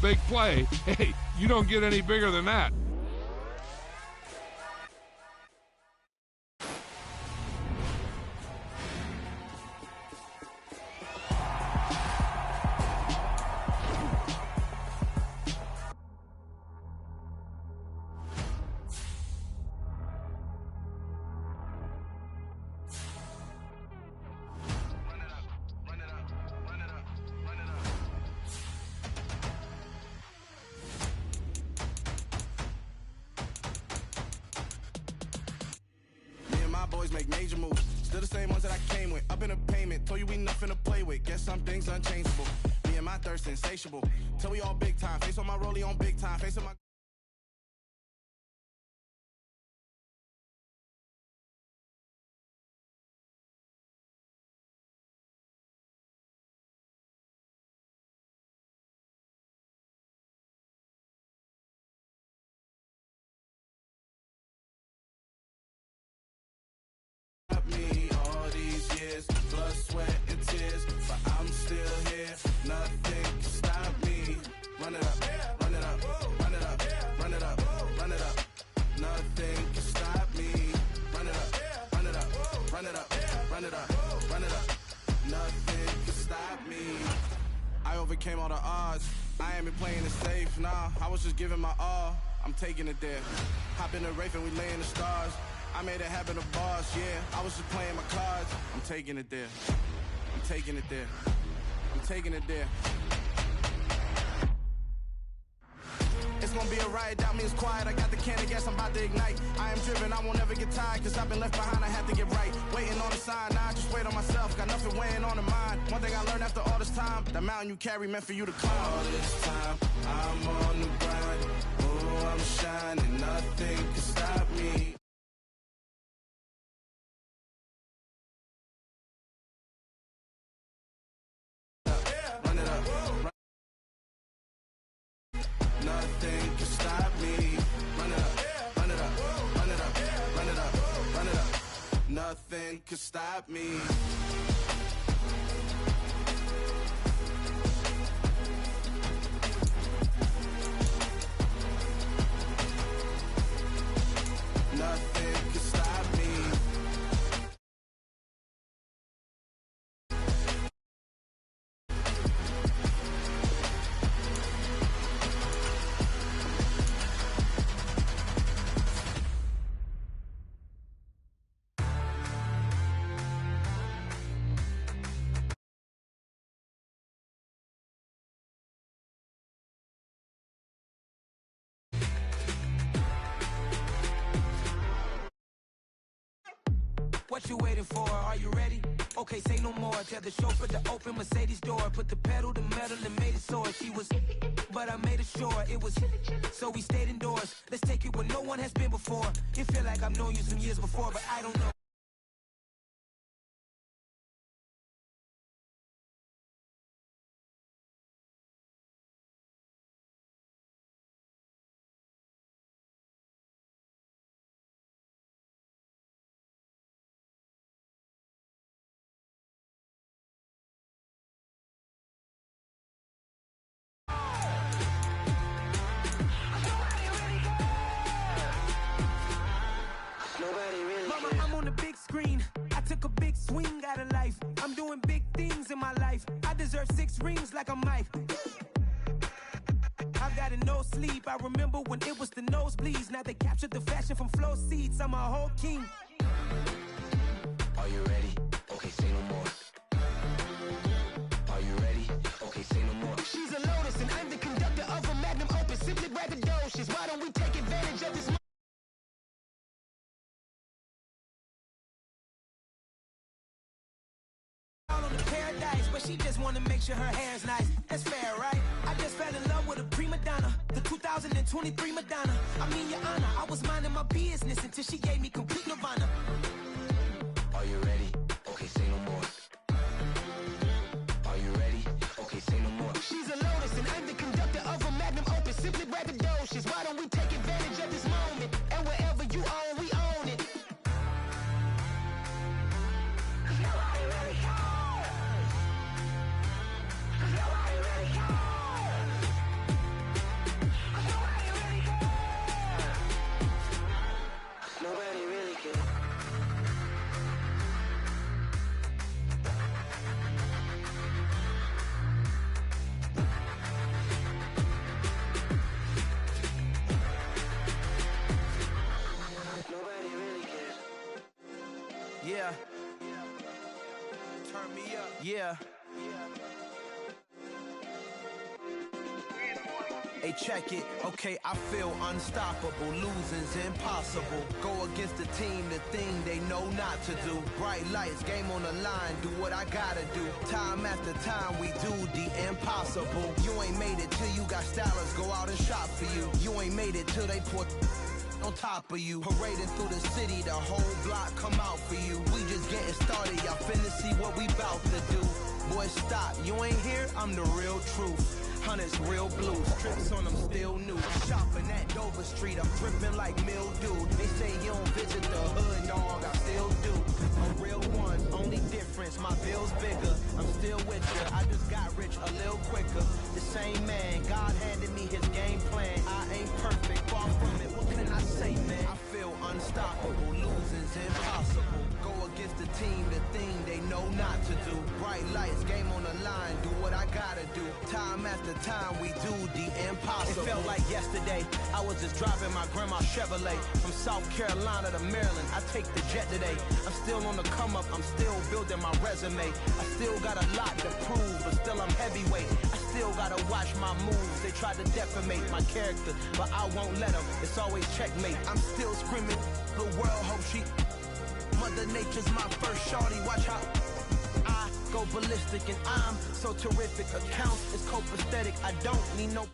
big play. Hey, you don't get any bigger than that. Boys make major moves, still the same ones that I came with. Up in a payment, told you we nothing to play with. Guess some things unchangeable. Me and my thirst insatiable. Till we all big time. Face on my rollie on big time. Face on my. Me all these years, blood, sweat, and tears, but I'm still here. Nothing can stop me. Run it up, run it up, run it up, run it up, run it up. Nothing can stop me. Run it up, run it up, run it up, run it up, run it up. Nothing can stop me. I overcame all the odds. I ain't been playing it safe, nah. I was just giving my all. I'm taking it there. Hop in the Wraith and we lay in the stars. I made it happen to boss, yeah. I was just playing my cards. I'm taking it there. I'm taking it there. I'm taking it there. It's gonna be a riot, doubt me it's quiet. I got the can of gas, I'm about to ignite. I am driven, I won't ever get tired, cause I've been left behind, I have to get right. Waiting on the sign, now I just wait on myself. Got nothing weighing on the mind. One thing I learned after all this time, the mountain you carry meant for you to climb. All this time, I'm on the grind. Oh, I'm shining, nothing can stop me. Nothing can stop me. Run it up, run it up, run it up, run it up, run it up. Nothing can stop me. Nothing can stop me. What you waiting for? Are you ready? Okay, say no more. Tell the chauffeur to open Mercedes door. Put the pedal to metal and made it soar. She was, but I made it sure it was. So we stayed indoors. Let's take it where no one has been before. It feel like I've known you some years before, but I don't know. Mama, I'm on the big screen. I took a big swing out of life. I'm doing big things in my life. I deserve 6 rings like I'm Mike. I've got no sleep. I remember when it was the nosebleeds. Now they captured the fashion from flow seats. I'm a whole king. Are you ready? Okay, say no more. Are you ready? Okay, say no more. She's a lotus and I'm the conductor of a magnum opus. Simply braggadocious. Why don't we take advantage of this moment? On the paradise, but she just wanna make sure her hair's nice. That's fair, right? I just fell in love with a prima donna, the 2023 Madonna. I mean, your honor, I was minding my business until she gave me complete nirvana. Are you ready? Okay, say no more. Are you ready? Okay, say no more. She's a lotus and I'm the conductor of a magnum opus. Simply braggadocious. Why don't we take advantage of this moment? And wherever you own, we own it. Nobody really cares. Nobody really cares. Yeah. Hey, check it. Okay, I feel unstoppable. Losing's impossible. Go against the team, the thing they know not to do. Bright lights, game on the line, do what I gotta do. Time after time, we do the impossible. You ain't made it till you got stylers go out and shop for you. You ain't made it till they put on top of you. Parading through the city, the whole block come out for you. We just getting started, y'all finna see what we bout to do. Boy, stop, you ain't here, I'm the real truth. Hunters, real blues, trips on them still new. Shopping at Dover Street, I'm dripping like mildew. They say you don't visit the hood, dog, I still do. A real one, only difference, my bill's bigger. I'm still with ya, I just got rich a little quicker. The same man, God handed me his game plan. I ain't perfect, far from it, what can I say, man? I feel unstoppable, losing's impossible. Go against the team, the thing they know not to do. Bright lights, game on the line, do what I gotta do. Time after time, we do the impossible. It felt like yesterday, I was just driving my grandma's Chevrolet. From South Carolina to Maryland, I take the jet today. I'm still on the come up, I'm still building my resume. I still got a lot to prove, but still I'm heavyweight. I still gotta watch my moves, they try to defamate my character, but I won't let them, it's always checkmate. I'm still screaming, the world hope she... Mother Nature's my first shorty, watch how I go ballistic and I'm so terrific. Accounts is copacetic, I don't need no...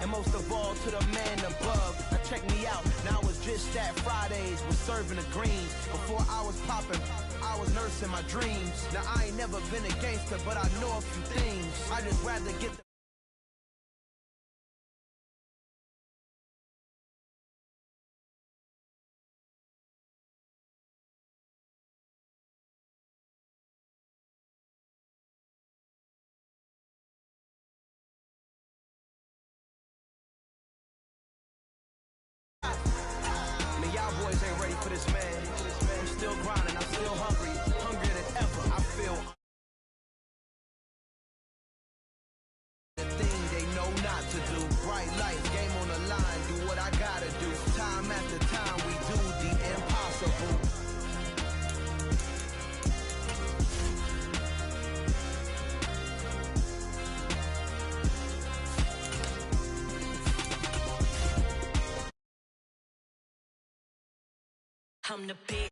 And most of all to the man above. Now check me out, now it's just that Fridays was serving the greens. Before I was popping, I was nursing my dreams. Now I ain't never been a gangster, but I know a few things. I just rather get the... Man, y'all boys ain't ready for this, man. I'm still grinding, I'm still hungry, hungrier than ever. I feel the thing they know not to do. Bright lights, game on the line, do what I gotta do. Time after time, we do the impossible. I'm the big.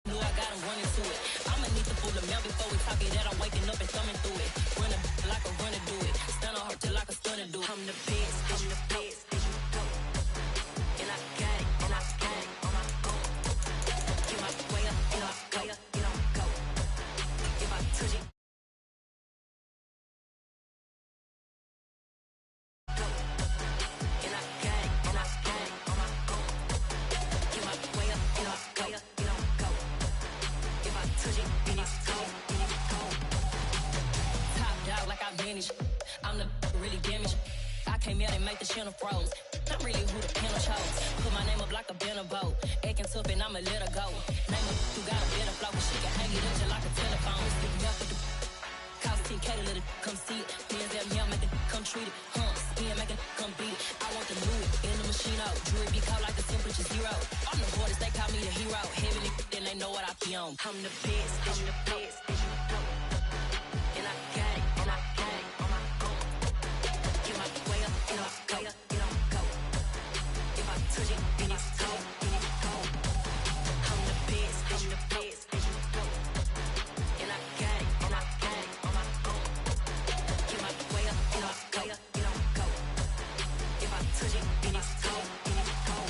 Knew I got him running to it. I'ma need to pull the mail before we talk it that I'm waking up and thumbing through it. Run a like a runner do it. Stun on her till like a stunner do it. I'm the best, I'm the best. And I got it, and I got it on my own. Get my way up, and I go, you don't go. If I touch it, go. And I got it, and I got it on my own. Get my way up, and I go, you don't go. If I touch it, then it's cold, then it's cold. Top dog like I manage. I'm the really damaged. I came out and make the channel froze. I'm really who the panel chose. Put my name up like a banner boat. Acting tough and I'ma let her go. Name her who got a better flow, but she can hang it up just like a telephone. Sticking up with the cause 10K to let it come see it. Hands down here, make it come treat it. Spin, make it come beat it. I want the new in the machine out. Jewelry be caught like the temperature zero. I'm the hardest, they call me the hero. Heavenly, then they know what I be on. I'm the best, I'm the best. And I got it, and I got it on my own. Get my way up, and I go, you don't go. If I touch it, then it's cold, then it's cold. I'm the best, I'm the best. And I got it, and I got it on my own. Get my way up, and I go, you don't go. If I touch it, then it's cold, then it's cold.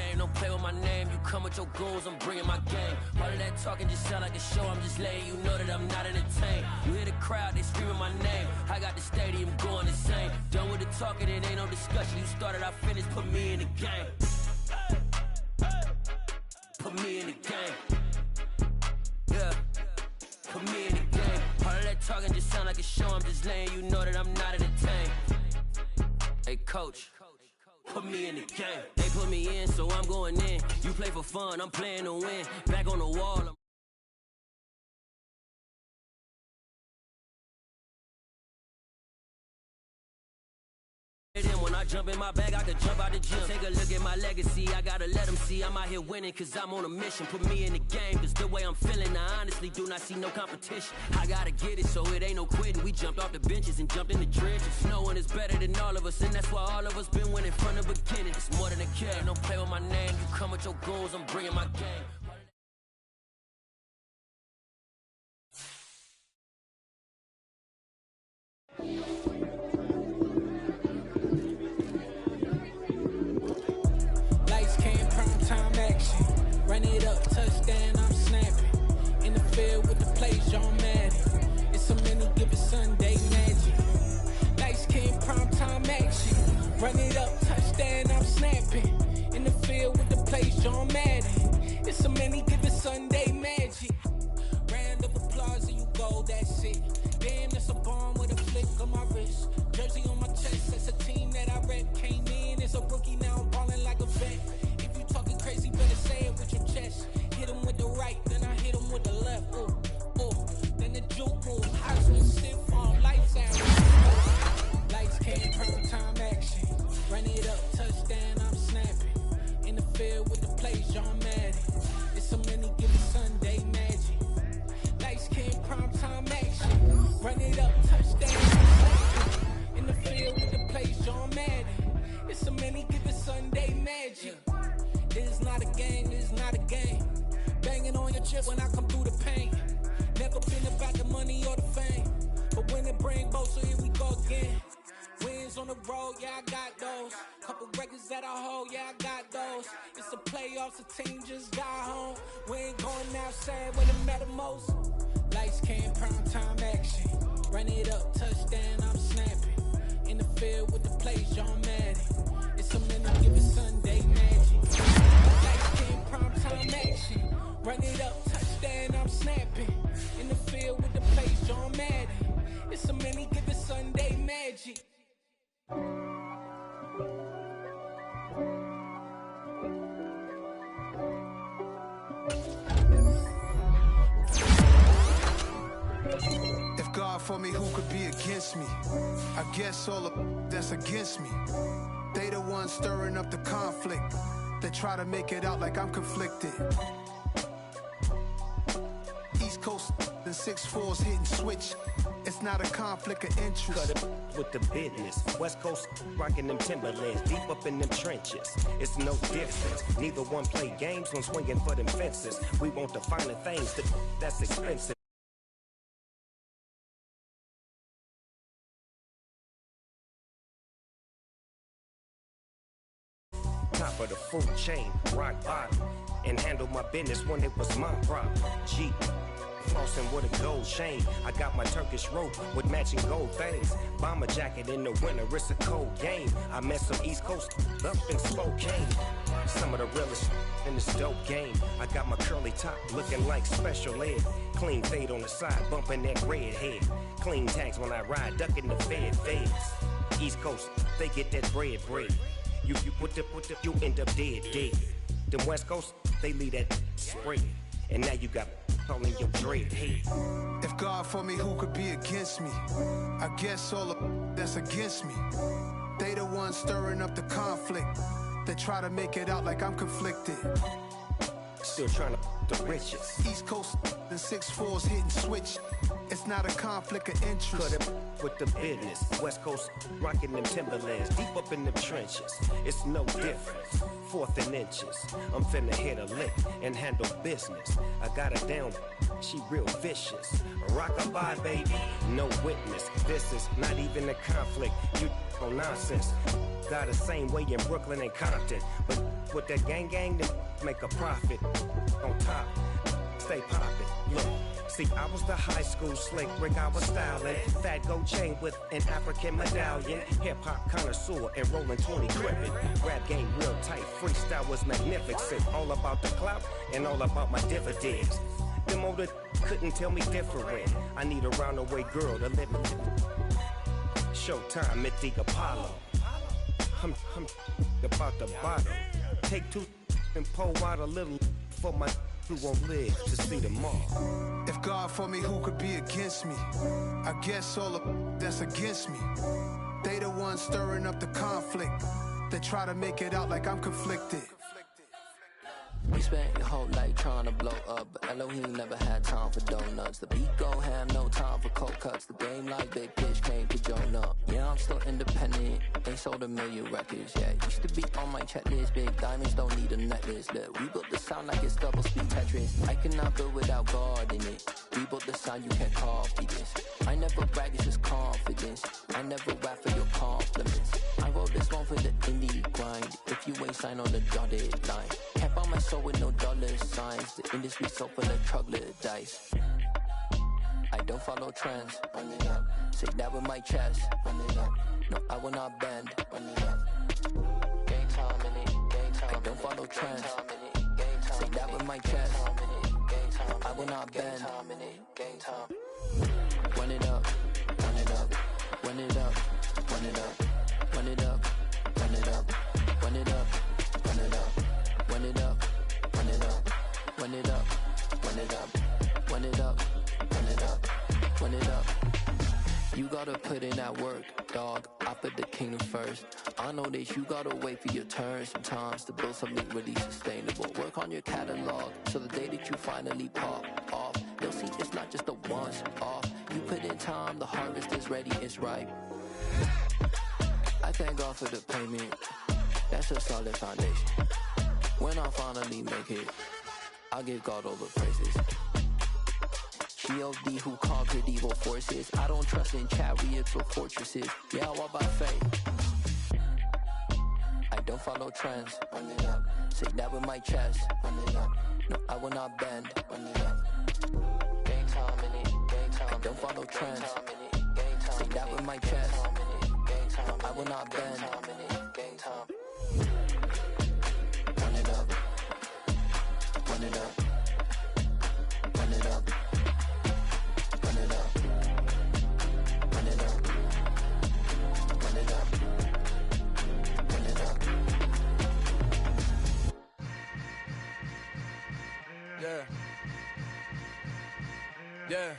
game, don't play with my name. You come with your goons, I'm bringing my game. All of that talking just sound like a show, I'm just letting you know that I'm not entertained. You hear the crowd, they screaming my name. I got the stadium going insane. Done with the talking, it ain't no discussion. You started, I finished, put me in the game. Put me in the game. Yeah, put me in the game. All of that talking just sound like a show, I'm just letting you know that I'm not entertained. Hey coach, put me in the game. They put me in, so I'm going in. You play for fun, I'm playing to win. Back on the wall, I'm when I jump in my bag, I could jump out the gym. Take a look at my legacy, I gotta let them see I'm out here winning, cause I'm on a mission. Put me in the game, cause the way I'm feeling, I honestly do not see no competition. I gotta get it, so it ain't no quitting. We jumped off the benches and jumped in the trenches. No one is better than all of us, and that's why all of us been winning from the beginning. It's more than a game, don't play with my name. You come with your goons, I'm bringing my game. Run it up, touchdown, I'm snapping. In the field with the plays, John Madden. It's so many given Sunday magic. Lights came prime time action. Run it up, touchdown, I'm snapping. In the field with the plays, John Madden. It's so many given Sunday magic. Round of applause and you go, that's it. Damn, that's a bomb with a flick on my wrist. Jersey on my chest, that's a team that I rep. Came in as a rookie, now I'm balling like a vet. Talking crazy, better say it with your chest. Hit him with the right, then I hit him with the left. Ooh, ooh, then the juke move. Heisman stiff on, lights out. Lights came, prime time action. Run it up, touchdown, I'm snapping. In the field with the plays, John Madden. It's so many given Sunday magic. Lights came, prime time action. Run it up, touchdown, I'm snapping. In the field with the plays, John Madden. It's so many given Sunday magic. This is not a game, this is not a game. Banging on your chest when I come through the pain. Never been about the money or the fame. But when it bring both, so here we go again. Wins on the road, yeah, I got those. Couple records that I hold, yeah, I got those. It's the playoffs, the team just got home. We ain't going outside when it matter most. Lights came, prime time action. Run it up, touchdown, I'm snapping. In the field with the plays, John Madden. It's a minute, give it Sunday magic. Lights came, prime time action. Run it up, touchdown, I'm snapping. In the field with the plays, John Madden. It's a minute, give it Sunday magic. If God for me, who could be against me? I guess all of that's against me. They the ones stirring up the conflict. They try to make it out like I'm conflicted. East Coast and 6'4's hitting switch. It's not a conflict of interest. Cut it with the business. West Coast rocking them Timberlands, deep up in them trenches. It's no difference. Neither one play games when swinging for them fences. We want the finer things that's expensive. Top of the food chain, rock bottom, and handle my business when it was my problem. G. Flossing with a gold chain. I got my Turkish rope with matching gold things. Bomber jacket in the winter, it's a cold game. I met some East Coast up in Spokane. Some of the realest in this dope game. I got my curly top looking like special ed. Clean fade on the side, bumping that red head. Clean tags when I ride, ducking the feds. East Coast, they get that bread. You put the, you end up dead. Them West Coast, they leave that spread. And now you got all in your dread head. If God for me, who could be against me? I guess all of that's against me. They the ones stirring up the conflict. They try to make it out like I'm conflicted. Still trying to the riches. East Coast and 6'4's hitting switch. It's not a conflict of interest. Cut it with the business. West Coast rocking them Timberlands, deep up in the trenches. It's no difference. 4th and inches. I'm finna hit a lick and handle business. I got her down, she real vicious. Rockabye, baby, no witness. This is not even a conflict. You on nonsense. Got the same way in Brooklyn and Compton, but with that gang, then make a profit. On top, stay poppin'. Look. See, I was the high school slick Rick, I was styling. Fat gold chain with an African medallion. Hip-hop connoisseur and rolling 20 gripping. Rap game real tight, freestyle was magnificent. All about the clout and all about my dividends. Them older couldn't tell me different. I need a roundaway girl to live in. Showtime at the Apollo. I'm about the bottom. Take 2 and pour out a little for my who won't live to see tomorrow. If God for me, who could be against me? I guess all the that's against me. They the ones stirring up the conflict. They try to make it out like I'm conflicted. We spent your whole life trying to blow up, but Elohim never had time for donuts. The beat go ham, no time for cold cuts. The game like Big Pitch came to Jonah. Yeah, I'm still independent, they sold 1 million records. Yeah, used to be on my checklist. Big diamonds don't need a necklace. Look, we built the sound like it's double speed Tetris. I cannot build without God in it. We built the sound, you can't copy this. I never brag, it's just confidence. I never rap for your compliments. I wrote this one for the indie grind. If you ain't signed on the dotted line, can't buy my soul with no dollar signs. The industry so full of troglodytes. I don't follow trends. Say that with my chest. No, I will not bend. Gang time in it. I don't follow trends. Say that with my chest. I will not bend. Run it up, run it up, run it up, run it up, run it up, run it up, run it up, run it up, run it up, run it up, run it up, run it up, run it up, run it up, run it up. You gotta put in that work, dog. I put the kingdom first. I know that you gotta wait for your turn sometimes to build something really sustainable. Work on your catalog, so the day that you finally pop off, you'll see it's not just a once off. You put in time, the harvest is ready, it's ripe. I thank God for the payment. That's a solid foundation. When I finally make it, I'll give God all the praises. G.O.D. who conquered evil forces. I don't trust in chariots or fortresses. Yeah, I walk by faith. I don't follow trends. Say that with my chest. No, I will not bend. Gang time in it. I don't follow trends. Say that with my chest. I will not bend. Run it up. Run it up. Run it up. Run it up. Run it up. Run it up. Run it up. Yeah. Yeah.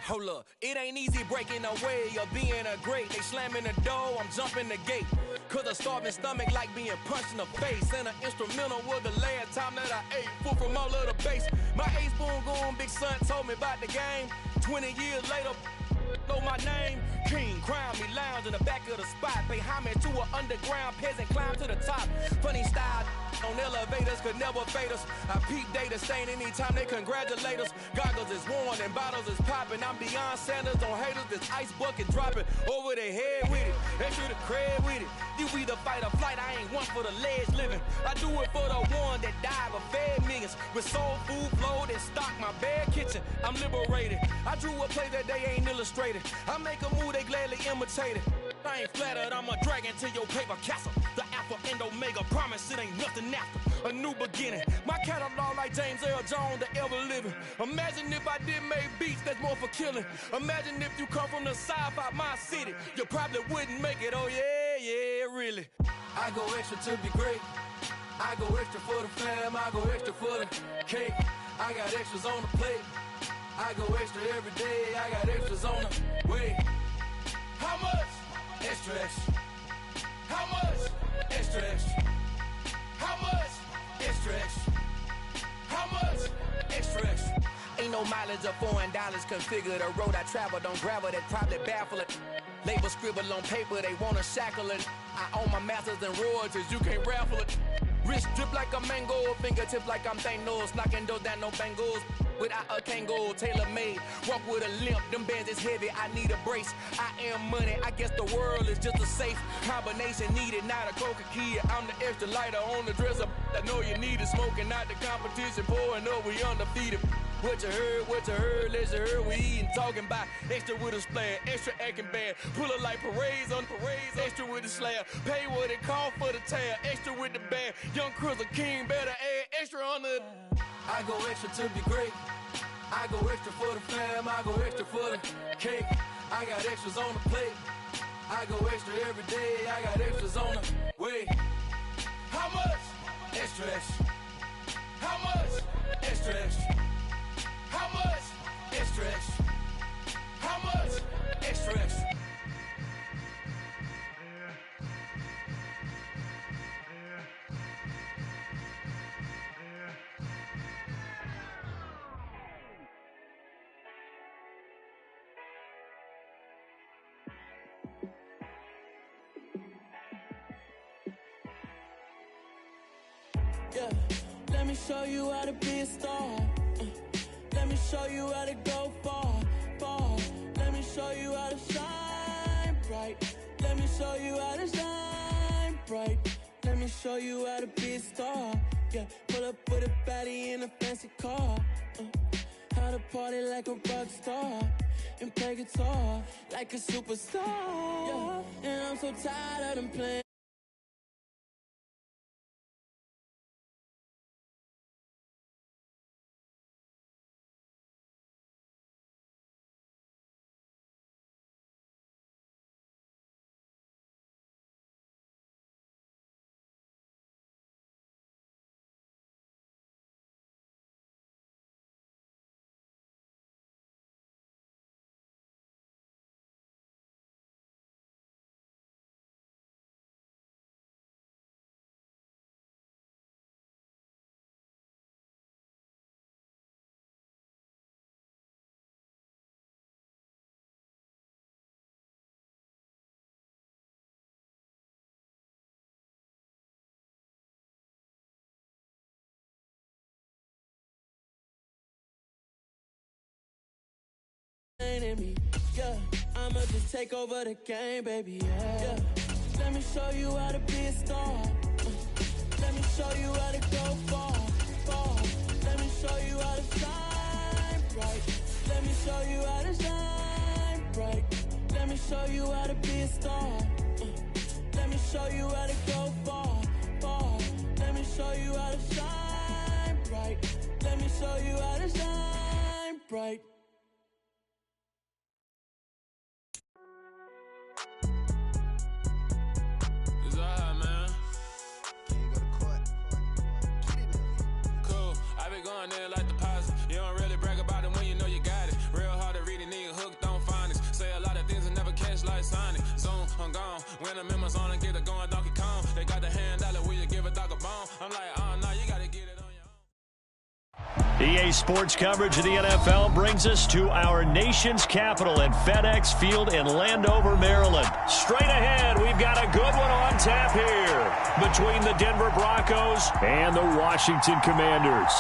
Hold up, it ain't easy breaking away or being a great. They slamming the door, I'm jumping the gate. Cause a starving stomach like being punched in the face. And an instrumental was the last time that I ate. Food from all of the bass. My ace boom goon, big son told me about the game. 20 years later, know my name. King, crown me, lounge in the back of the spot. Pay homage to an underground peasant, climb to the top. Funny style on elevators could never fade us. I peep data stain anytime they congratulate us. Goggles is worn and bottles is popping. I'm Deion Sanders on haters, this ice bucket dropping over their head with it. Extra the cred with it. You either fight or flight, I ain't one for the ledge living. I do it for the one that died but fed millions. With soul food flowed and stocked my bare kitchen. I'm liberated. I drew a play that they ain't illustrated. I make a move, they gladly imitate it. I ain't flattered, I'm a dragon to your paper castle. The Alpha and Omega, promise it ain't nothing after. A new beginning. My catalog like James Earl Jones, the ever living. Imagine if I did make beats that's more for killing. Imagine if you come from the south out my city. You probably wouldn't make it, oh yeah, yeah, really. I go extra to be great. I go extra for the fam, I go extra for the cake. I got extras on the plate. I go extra every day, I got extras on the way. How much? Extra, extra. How much? Extra, extra. How much? Extra, extra. How much? Low mileage of $4, configure the road I travel. Don't gravel, that probably baffle it. Label scribble on paper, they wanna shackle it. I own my masters and royalties, you can't raffle it. Wrist drip like a mango, fingertips like I'm Thanos. Knocking those down, no bangles. Without a Kango, tailor-made. Walk with a limp, them bands is heavy, I need a brace. I am money, I guess the world is just a safe combination needed, not a coca key. I'm the extra lighter on the dresser. I know you need it, smoking out the competition, pouring up, we undefeated. What you heard, let you heard, we eating, talking about extra with a splash, extra acting bad. Pull it like parades on parades, extra with the slab. Pay what it cost for the tab, extra with the bag. Young Cruiser King, better add extra on the. I go extra to be great. I go extra for the fam, I go extra for the cake. I got extras on the plate. I go extra every day, I got extras on the way. How much? Extra, extra. How much? Extra, extra. How much? Extra, extra. How much? Extra, extra. Yeah, let me show you how to be a star. Let me show you how to go far, far. Let me show you how to shine bright. Let me show you how to shine bright. Let me show you how to be a star. Yeah, pull up with a baddie in a fancy car. How to party like a rock star and play guitar like a superstar. Yeah, and I'm so tired of them playing. Me. Yeah, I'ma just take over the game, baby. Yeah. Let me show you how to be a star. Let me show you how to go far, far. Let me show you how to shine bright. Let me show you how to shine bright. Let me show you how to be a star. Let me show you how to go far, far. Let me show you how to shine bright. Let me show you how to shine bright. Going there like deposit. You don't really brag about it when you know you got it. Real hard to read a nigga hooked on phonics. Say a lot of things and never catch like Sonic. Zone, I'm gone. When I'm in my zone and get it going Donkey Kong. They got the hand dollar, will you give a dog a bone? I'm like, oh no, you gotta get it on your own. EA Sports coverage of the NFL brings us to our nation's capital at FedEx Field in Landover, Maryland. Straight ahead, we've got a good one on tap here between the Denver Broncos and the Washington Commanders.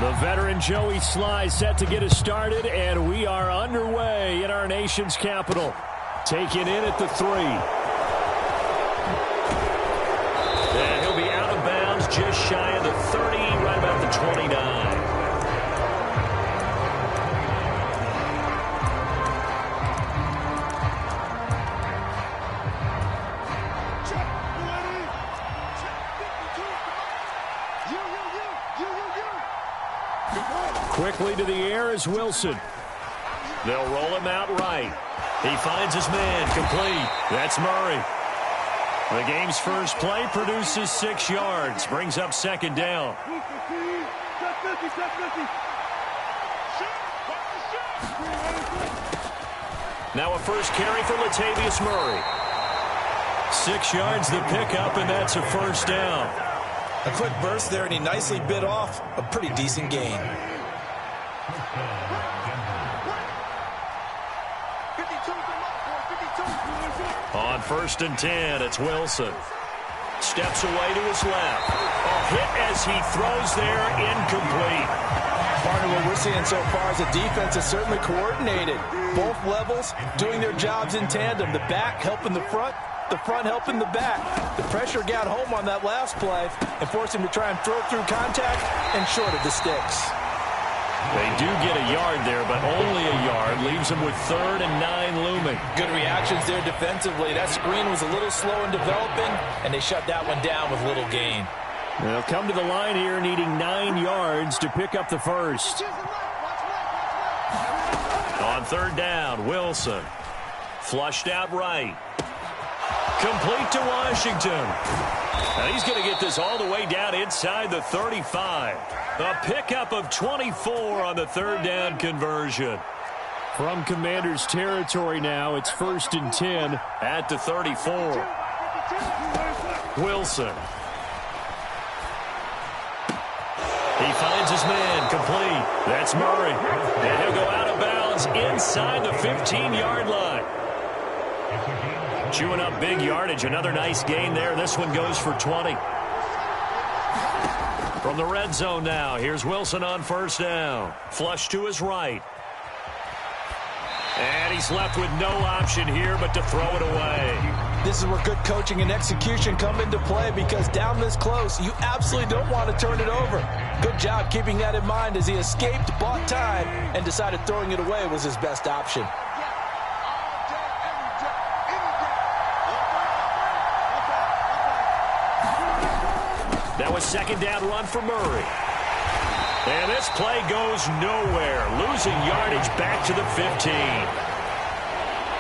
The veteran Joey Sly set to get us started, and we are underway in our nation's capital. Taken in at the 3. And he'll be out of bounds just shy of the 30, right about the 29. Quickly to the air is Wilson. They'll roll him out right. He finds his man, complete. That's Murray. The game's first play produces 6 yards, brings up second down. Now a first carry for Latavius Murray. 6 yards the pickup, and that's a first down. A quick burst there, and he nicely bit off a pretty decent gain. On 1st and 10, it's Wilson. Steps away to his left. A hit as he throws there, incomplete. Partner, what we're seeing so far is the defense is certainly coordinated. Both levels doing their jobs in tandem. The back helping the front helping the back. The pressure got home on that last play and forced him to try and throw through contact and short of the sticks. They do get a yard there, but only a yard. Leaves them with 3rd and 9 looming. Good reactions there defensively. That screen was a little slow in developing, and they shut that one down with little gain. They'll come to the line here needing 9 yards to pick up the first. On 3rd down, Wilson. Flushed out right. Complete to Washington. And he's going to get this all the way down inside the 35. A pickup of 24 on the 3rd down conversion. From Commanders territory now, it's 1st and 10 at the 34. Wilson. He finds his man, complete. That's Murray. And he'll go out of bounds inside the 15-yard line. Chewing up big yardage. Another nice gain there. This one goes for 20. From the red zone now, here's Wilson on 1st down. Flush to his right. And he's left with no option here but to throw it away. This is where good coaching and execution come into play, because down this close, you absolutely don't want to turn it over. Good job keeping that in mind as he escaped, bought time, and decided throwing it away was his best option. Now a 2nd down run for Murray. And this play goes nowhere, losing yardage back to the 15.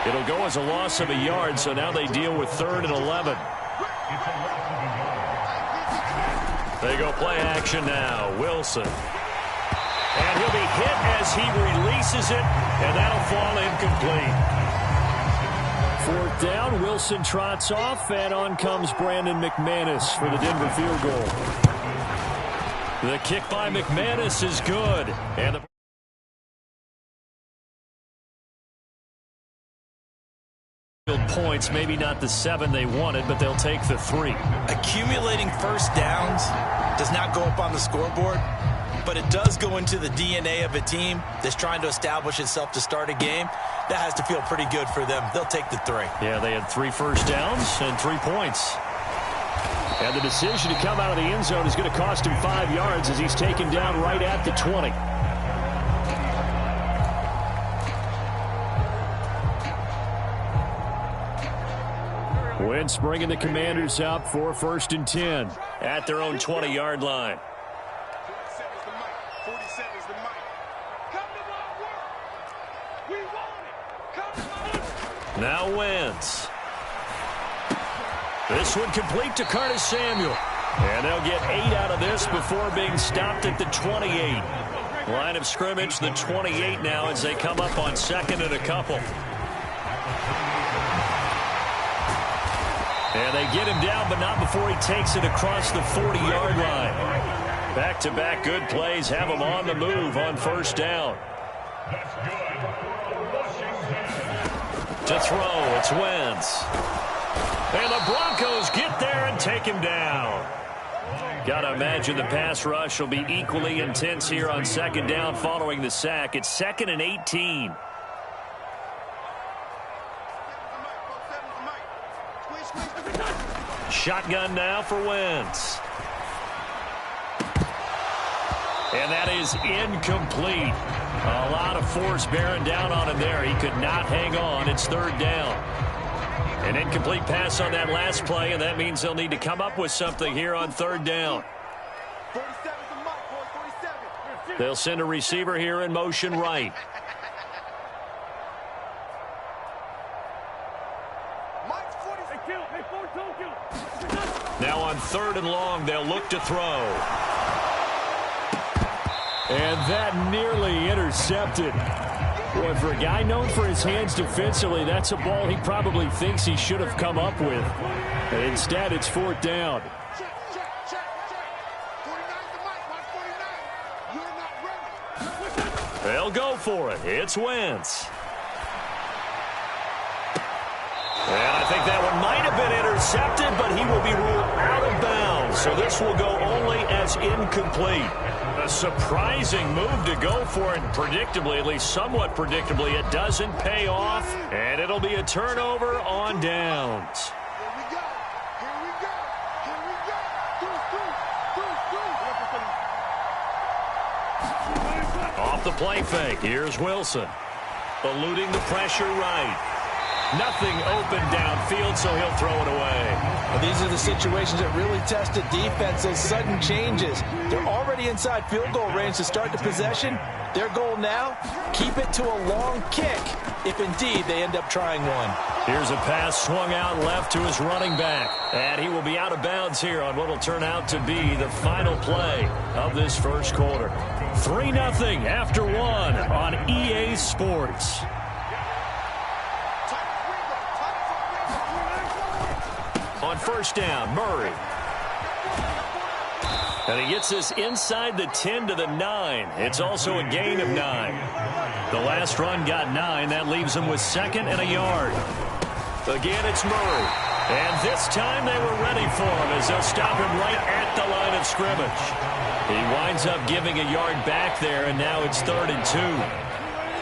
It'll go as a loss of a yard, so now they deal with 3rd and 11. They go play action now. Wilson. And he'll be hit as he releases it, and that'll fall incomplete. 4th down, Wilson trots off, and on comes Brandon McManus for the Denver field goal. The kick by McManus is good. And the points, maybe not the 7 they wanted, but they'll take the 3. Accumulating first downs does not go up on the scoreboard, but it does go into the DNA of a team that's trying to establish itself to start a game. That has to feel pretty good for them. They'll take the 3. Yeah, they had 3 first downs and 3 points. And the decision to come out of the end zone is going to cost him 5 yards as he's taken down right at the 20. Wentz bringing the Commanders up for 1st and 10 at their own 20-yard line. Now Wentz. This one complete to Curtis Samuel. And they'll get 8 out of this before being stopped at the 28. Line of scrimmage, the 28 now as they come up on 2nd and a couple. And they get him down, but not before he takes it across the 40-yard line. Back-to-back good plays have him on the move on 1st down. To throw, it's Wentz. And the Broncos get there and take him down. Got to imagine the pass rush will be equally intense here on 2nd down following the sack. It's 2nd and 18. Shotgun now for Wentz. And that is incomplete. A lot of force bearing down on him there. He could not hang on. It's 3rd down. An incomplete pass on that last play, and that means they'll need to come up with something here on 3rd down. They'll send a receiver here in motion right. Now on 3rd and long, they'll look to throw. And that nearly intercepted. Boy, for a guy known for his hands defensively, that's a ball he probably thinks he should have come up with. And instead, it's 4th down. They'll go for it. It's Wentz. And I think that one might have been intercepted, but he will be ruled out of bounds. So this will go only as incomplete. A surprising move to go for it, and predictably, at least somewhat predictably, it doesn't pay off, and it'll be a turnover on downs. Off the play fake, here's Wilson. Eluding the pressure right. Nothing open downfield, so he'll throw it away. Well, these are the situations that really test the defense, those sudden changes. They're already inside field goal range to start the possession. Their goal now, keep it to a long kick, if indeed they end up trying one. Here's a pass swung out left to his running back. And he will be out of bounds here on what will turn out to be the final play of this first quarter. 3-0 after 1 on EA Sports. On first down, Murray. And he gets this inside the 10 to the 9. It's also a gain of 9. The last run got 9. That leaves him with 2nd and a yard. Again, it's Murray. And this time they were ready for him as they'll stop him right at the line of scrimmage. He winds up giving a yard back there, and now it's 3rd and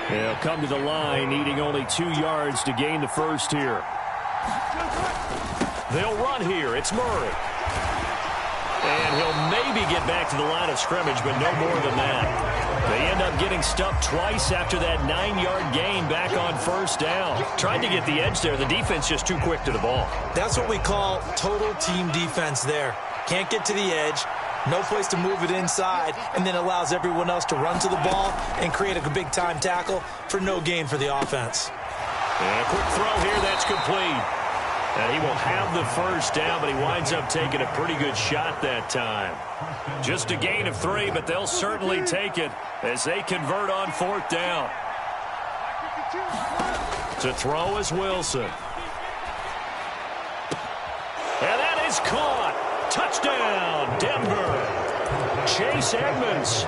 2. He'll come to the line, needing only 2 yards to gain the first here. They'll run here. It's Murray. And he'll maybe get back to the line of scrimmage, but no more than that. They end up getting stuffed twice after that 9-yard gain back on first down. Tried to get the edge there. The defense just too quick to the ball. That's what we call total team defense there. Can't get to the edge. No place to move it inside, and then allows everyone else to run to the ball and create a big-time tackle for no gain for the offense. And a quick throw here. That's complete. And he will have the first down, but he winds up taking a pretty good shot that time. Just a gain of 3, but they'll certainly take it as they convert on 4th down. To throw is Wilson. And that is caught. Touchdown, Denver. Chase Edmonds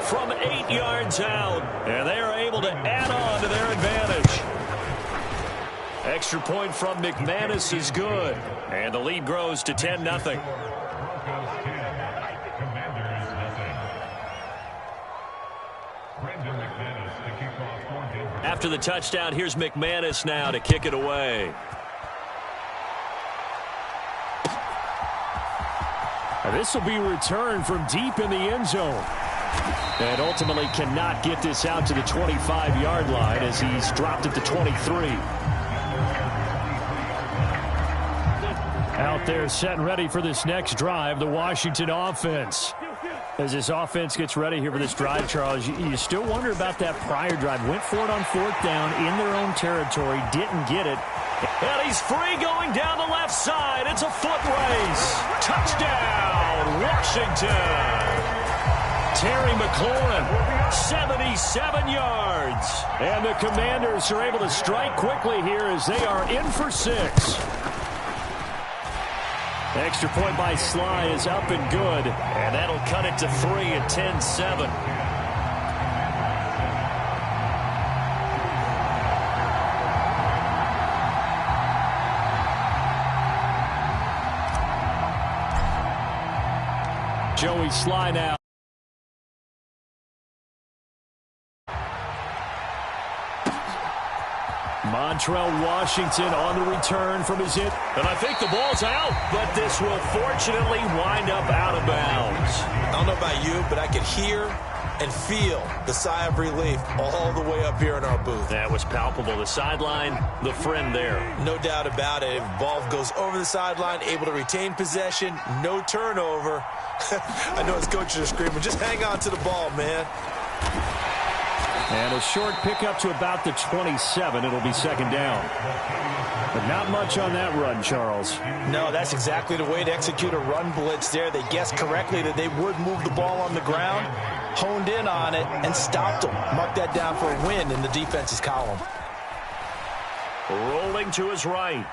from 8 yards out, and they are able to add on to their advantage. Extra point from McManus is good, and the lead grows to 10-0. After the touchdown, here's McManus now to kick it away. And this will be returned from deep in the end zone. And ultimately cannot get this out to the 25-yard line as he's dropped it to 23. Out there set and ready for this next drive, the Washington offense. As this offense gets ready here for this drive, Charles, you still wonder about that prior drive. Went for it on 4th down in their own territory, didn't get it. And he's free going down the left side. It's a foot race. Touchdown, Washington. Terry McLaurin, 77 yards. And the Commanders are able to strike quickly here as they are in for 6. Extra point by Sly is up and good, and that'll cut it to 3 at 10-7. Joey Sly now. Montrell Washington on the return from his hit. And I think the ball's out, but this will fortunately wind up out of bounds. I don't know about you, but I could hear and feel the sigh of relief all the way up here in our booth. That was palpable. The sideline, the friend there. No doubt about it. If the ball goes over the sideline, able to retain possession, no turnover. I know his coaches are screaming, just hang on to the ball, man. And a short pickup to about the 27. It'll be 2nd down. But not much on that run, Charles. No, that's exactly the way to execute a run blitz there. They guessed correctly that they would move the ball on the ground. honed in on it and stopped them. Mark that down for a win in the defense's column. Rolling to his right.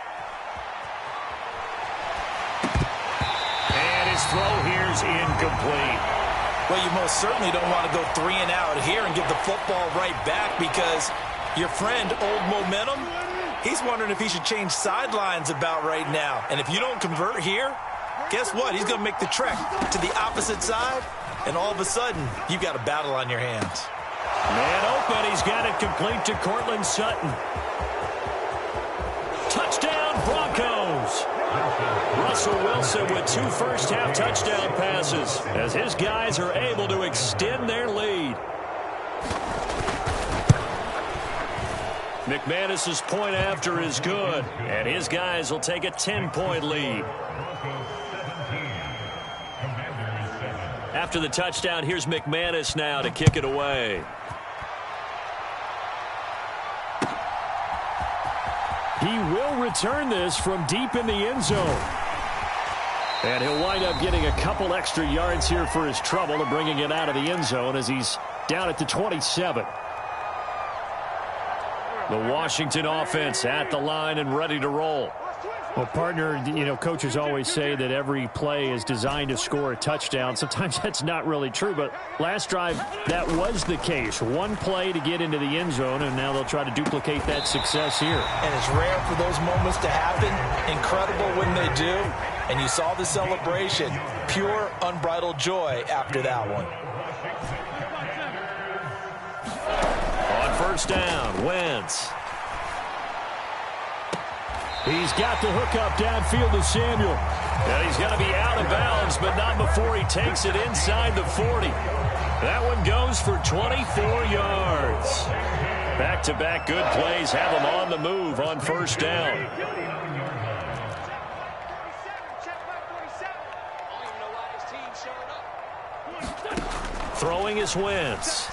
And his throw here's incomplete. Well, you most certainly don't want to go 3 and out here and give the football right back, because your friend, Old Momentum, he's wondering if he should change sidelines about right now. And if you don't convert here, guess what? He's going to make the trek to the opposite side, and all of a sudden, you've got a battle on your hands. Man open. He's got it complete to Cortland Sutton. Touchdown, Broncos. Russell Wilson with 2 first-half touchdown passes as his guys are able to extend their lead. McManus's point after is good, and his guys will take a 10-point lead. After the touchdown, here's McManus now to kick it away. He will return this from deep in the end zone. And he'll wind up getting a couple extra yards here for his trouble and bringing it out of the end zone as he's down at the 27. The Washington offense at the line and ready to roll. Well, partner, you know, coaches always say that every play is designed to score a touchdown. Sometimes that's not really true, but last drive, that was the case. One play to get into the end zone, and now they'll try to duplicate that success here. And it's rare for those moments to happen. Incredible when they do. And you saw the celebration. Pure, unbridled joy after that one. On first down, Wentz. He's got the hook up downfield to Samuel. And he's going to be out of bounds, but not before he takes it inside the 40. That one goes for 24 yards. Back-to-back good plays have him on the move on first down. Throwing is Wentz.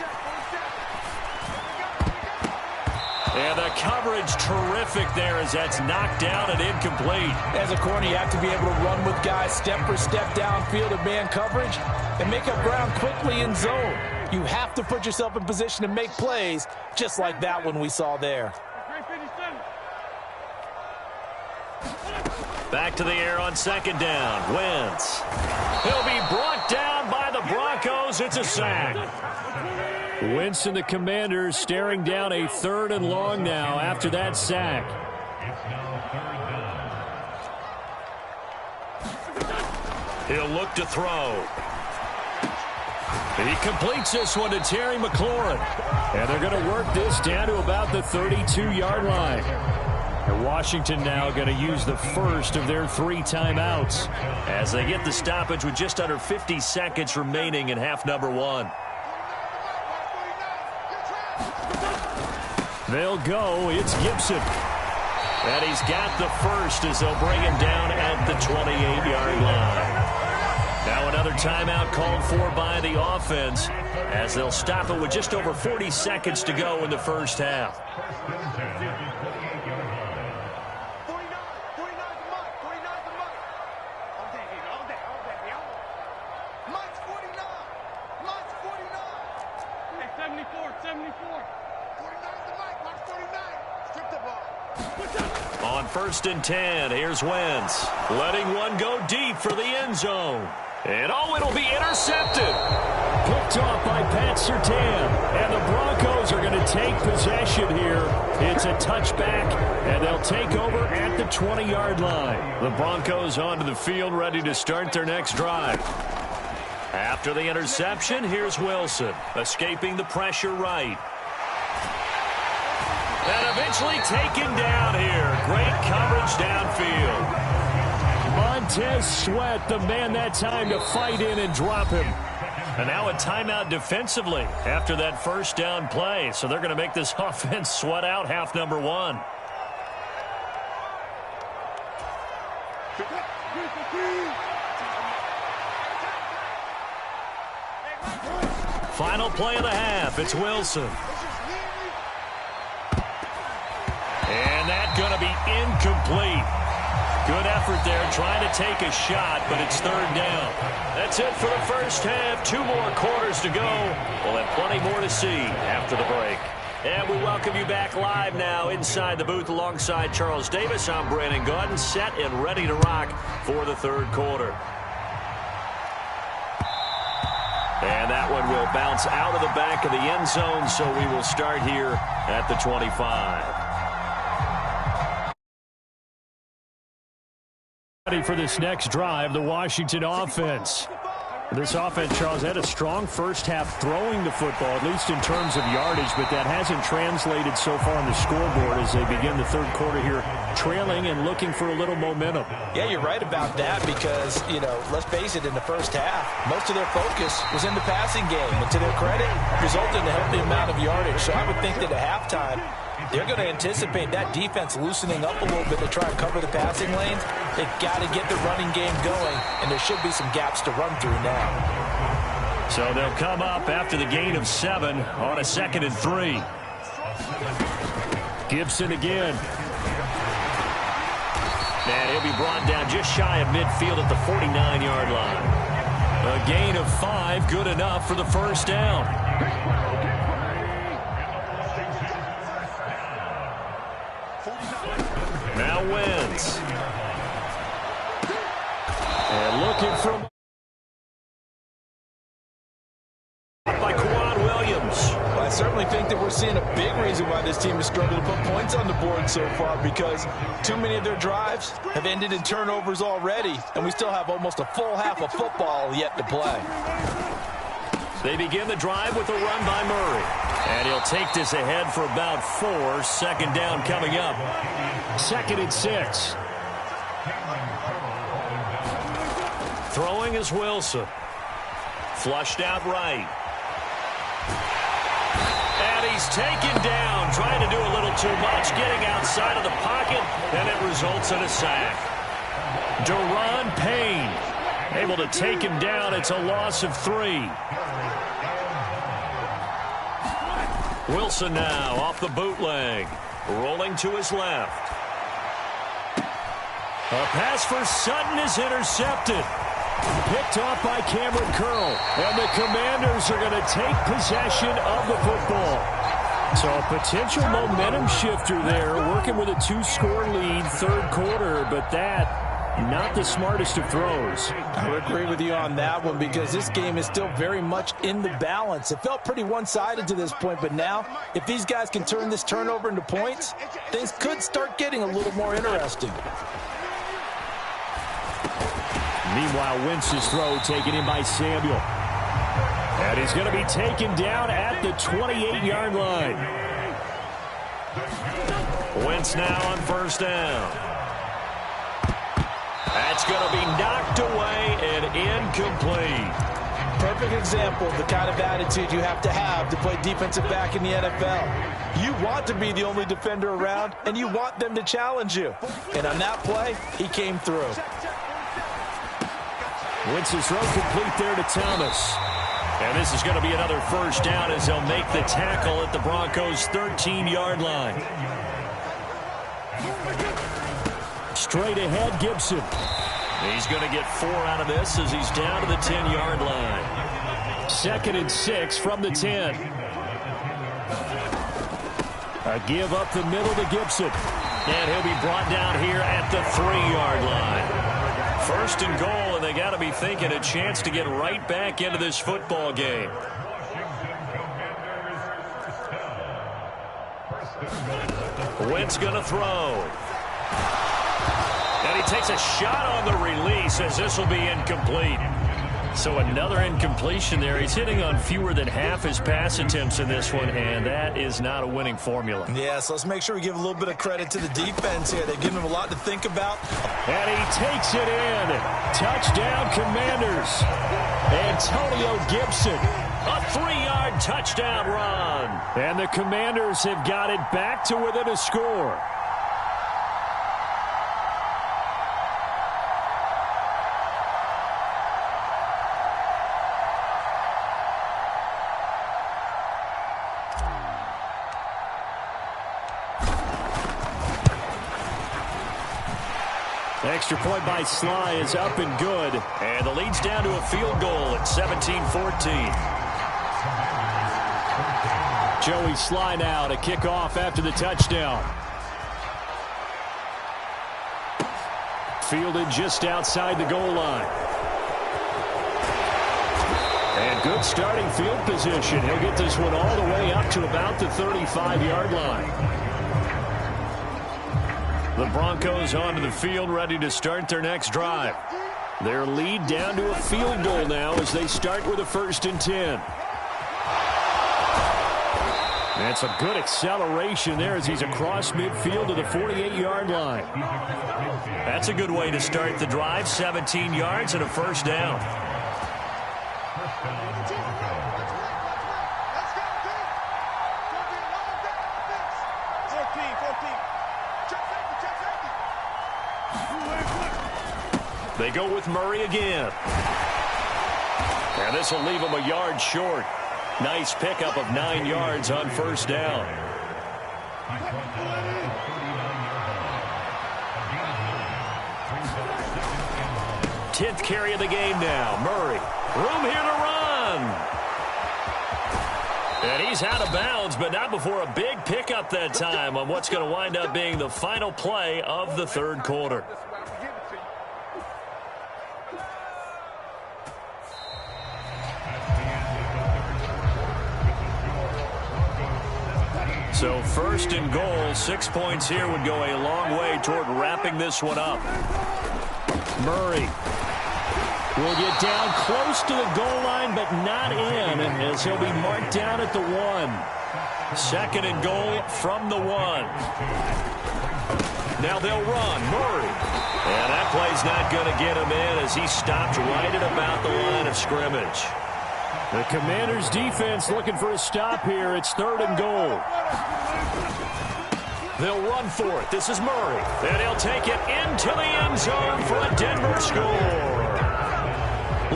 And the coverage terrific there as that's knocked down and incomplete. As a corner, you have to be able to run with guys step for step downfield in man coverage and make up ground quickly in zone. You have to put yourself in position to make plays just like that one we saw there. Back to the air on second down. Wentz. He'll be brought down by the Broncos. It's a sack. Wentz and the Commanders staring down a 3rd and long now after that sack. He'll look to throw. He completes this one to Terry McLaurin. And they're going to work this down to about the 32-yard line. And Washington now going to use the first of their 3 timeouts as they get the stoppage with just under 50 seconds remaining in half number 1. They'll go. It's Gibson. And he's got the first as they'll bring him down at the 28-yard line. Now another timeout called for by the offense as they'll stop it with just over 40 seconds to go in the first half. On first and 10, here's Wentz. Letting one go deep for the end zone. And it'll be intercepted. Picked off by Pat Surtain. And the Broncos are going to take possession here. It's a touchback, and they'll take over at the 20-yard line. The Broncos onto the field, ready to start their next drive. After the interception, here's Wilson, escaping the pressure right. And eventually taken down here. Great coverage downfield. Montez Sweat, the man that time to fight in and drop him. And now a timeout defensively after that first down play. So they're going to make this offense sweat out half number 1. Final play of the half. It's Wilson. And that's going to be incomplete. Good effort there, trying to take a shot, but it's third down. That's it for the first half. 2 more quarters to go. We'll have plenty more to see after the break. And we welcome you back live now inside the booth alongside Charles Davis. I'm Brandon Gordon, set and ready to rock for the third quarter. And that one will bounce out of the back of the end zone, so we will start here at the 25. Ready for this next drive, the Washington offense. This offense, Charles, had a strong first half throwing the football, at least in terms of yardage, but that hasn't translated so far on the scoreboard as they begin the third quarter here, trailing and looking for a little momentum. Yeah, you're right about that because, let's face it, in the first half, most of their focus was in the passing game. And to their credit, resulted in a healthy amount of yardage. So I would think that at halftime, they're going to anticipate that defense loosening up a little bit to try and cover the passing lanes. They've got to get the running game going, and there should be some gaps to run through now. So they'll come up after the gain of 7 on a 2nd and 3. Gibson again. And he'll be brought down just shy of midfield at the 49-yard line. A gain of 5, good enough for the first down. Now Wentz. And looking from by Kwan Williams. Well, I certainly think that we're seeing a big reason why this team has struggled to put points on the board so far, because too many of their drives have ended in turnovers already, and we still have almost a full half of football yet to play. They begin the drive with a run by Murray. And he'll take this ahead for about 4. 2nd down coming up. 2nd and 6. Throwing is Wilson. Flushed out right. And he's taken down, trying to do a little too much, getting outside of the pocket, and it results in a sack. Daron Payne able to take him down. It's a loss of 3. Wilson now off the bootleg, rolling to his left. A pass for Sutton is intercepted. Picked off by Cameron Curl. And the Commanders are going to take possession of the football. So a potential momentum shifter there, working with a 2-score lead, third quarter, but that not the smartest of throws. I would agree with you on that one because this game is still very much in the balance. It felt pretty one-sided to this point, but now if these guys can turn this turnover into points, things could start getting a little more interesting. Meanwhile, Wentz's throw taken in by Samuel. And he's going to be taken down at the 28-yard line. Wentz now on first down. That's going to be knocked away and incomplete. Perfect example of the kind of attitude you have to play defensive back in the NFL. You want to be the only defender around, and you want them to challenge you. And on that play, he came through. Wentz's throw complete there to Thomas. And this is going to be another first down as they'll make the tackle at the Broncos' 13-yard line. Straight ahead, Gibson. He's going to get 4 out of this as he's down to the 10-yard line. 2nd and 6 from the 10. A give up the middle to Gibson. And he'll be brought down here at the 3-yard line. 1st and goal, and they got to be thinking a chance to get right back into this football game. Wentz going to throw. And he takes a shot on the release as this will be incomplete. So another incompletion there. He's hitting on fewer than half his pass attempts in this one, and that is not a winning formula. Yeah, so let's make sure we give a little bit of credit to the defense here. They've given him a lot to think about. And he takes it in. Touchdown, Commanders. Antonio Gibson. A 3-yard touchdown run. And the Commanders have got it back to within a score. Extra point by Sly is up and good. And the lead's down to a field goal at 17-14. Joey Sly now to kick off after the touchdown. Fielded just outside the goal line. And good starting field position. He'll get this one all the way up to about the 35-yard line. The Broncos onto the field, ready to start their next drive. Their lead down to a field goal now as they start with a 1st and 10. That's a good acceleration there as he's across midfield to the 48-yard line. That's a good way to start the drive. 17 yards and a 1st down. They go with Murray again. And this will leave him a yard short. Nice pickup of 9 yards on 1st down. Tenth carry of the game now. Murray. Room here to run. And he's out of bounds, but not before a big pickup that time on what's going to wind up being the final play of the 3rd quarter. So 1st and goal, 6 points here would go a long way toward wrapping this one up. Murray will get down close to the goal line, but not in, as he'll be marked down at the 1. 2nd and goal from the 1. Now they'll run. Murray. And that play's not going to get him in as he stopped right at about the line of scrimmage. The Commanders' defense looking for a stop here. It's 3rd and goal. They'll run for it. This is Murray. And he'll take it into the end zone for a Denver score.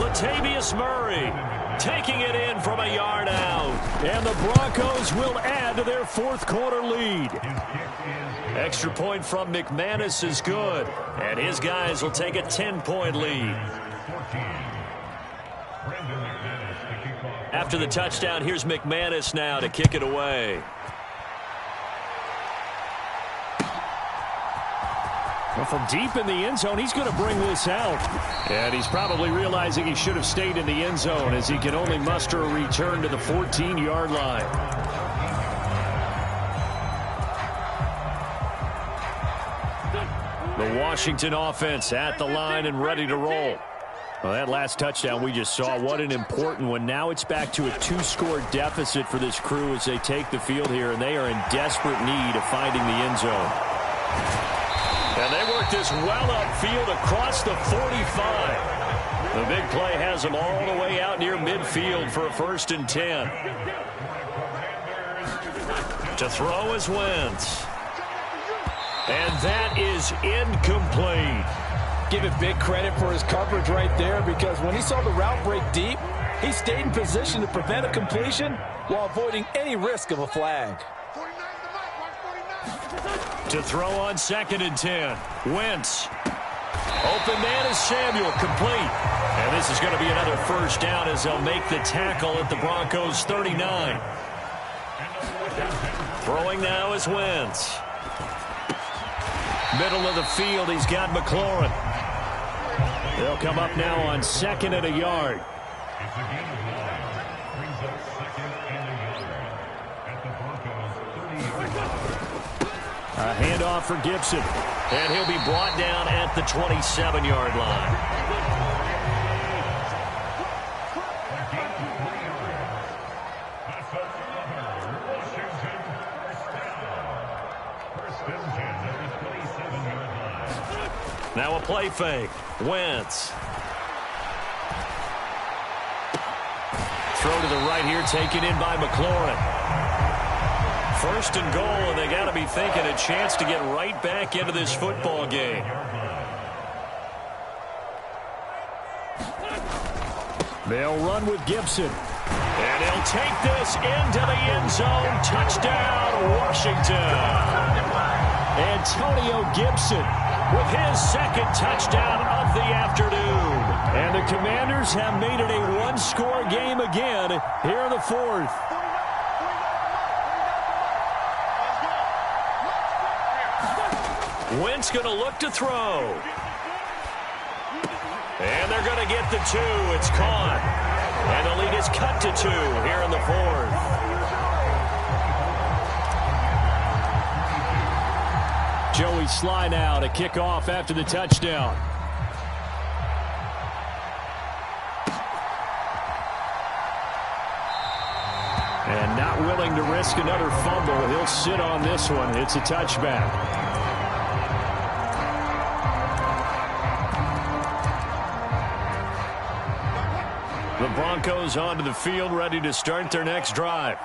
Latavius Murray taking it in from a yard out. And the Broncos will add to their 4th quarter lead. Extra point from McManus is good. And his guys will take a 10-point lead. After the touchdown, here's McManus now to kick it away. Well, from deep in the end zone, he's going to bring this out. And he's probably realizing he should have stayed in the end zone as he can only muster a return to the 14-yard line. The Washington offense at the line and ready to roll. Well, that last touchdown we just saw, what an important one. Now it's back to a 2-score deficit for this crew as they take the field here, and they are in desperate need of finding the end zone. And they work this well upfield across the 45. The big play has them all the way out near midfield for a 1st and 10. To throw is Wentz. And that is incomplete. Give it big credit for his coverage right there, because when he saw the route break deep, he stayed in position to prevent a completion while avoiding any risk of a flag. To throw on 2nd and 10. Wentz. Open man is Samuel, complete. And this is going to be another 1st down as they'll make the tackle at the Broncos' 39. Throwing now is Wentz. Middle of the field, he's got McLaurin. They'll come up now on 2nd and a yard. A handoff for Gibson. And he'll be brought down at the 27-yard line. Now a play fake. Wentz. Throw to the right here, taken in by McLaurin. 1st and goal, and they got to be thinking a chance to get right back into this football game. They'll run with Gibson. And he'll take this into the end zone. Touchdown, Washington. Antonio Gibson with his second touchdown of the afternoon. And the Commanders have made it a one-score game again here in the fourth. Wentz going to look to throw. And they're going to get the 2. It's caught. And the lead is cut to 2 here in the fourth. Joey Sly now to kick off after the touchdown. And not willing to risk another fumble. He'll sit on this one. It's a touchback. The Broncos onto the field, ready to start their next drive.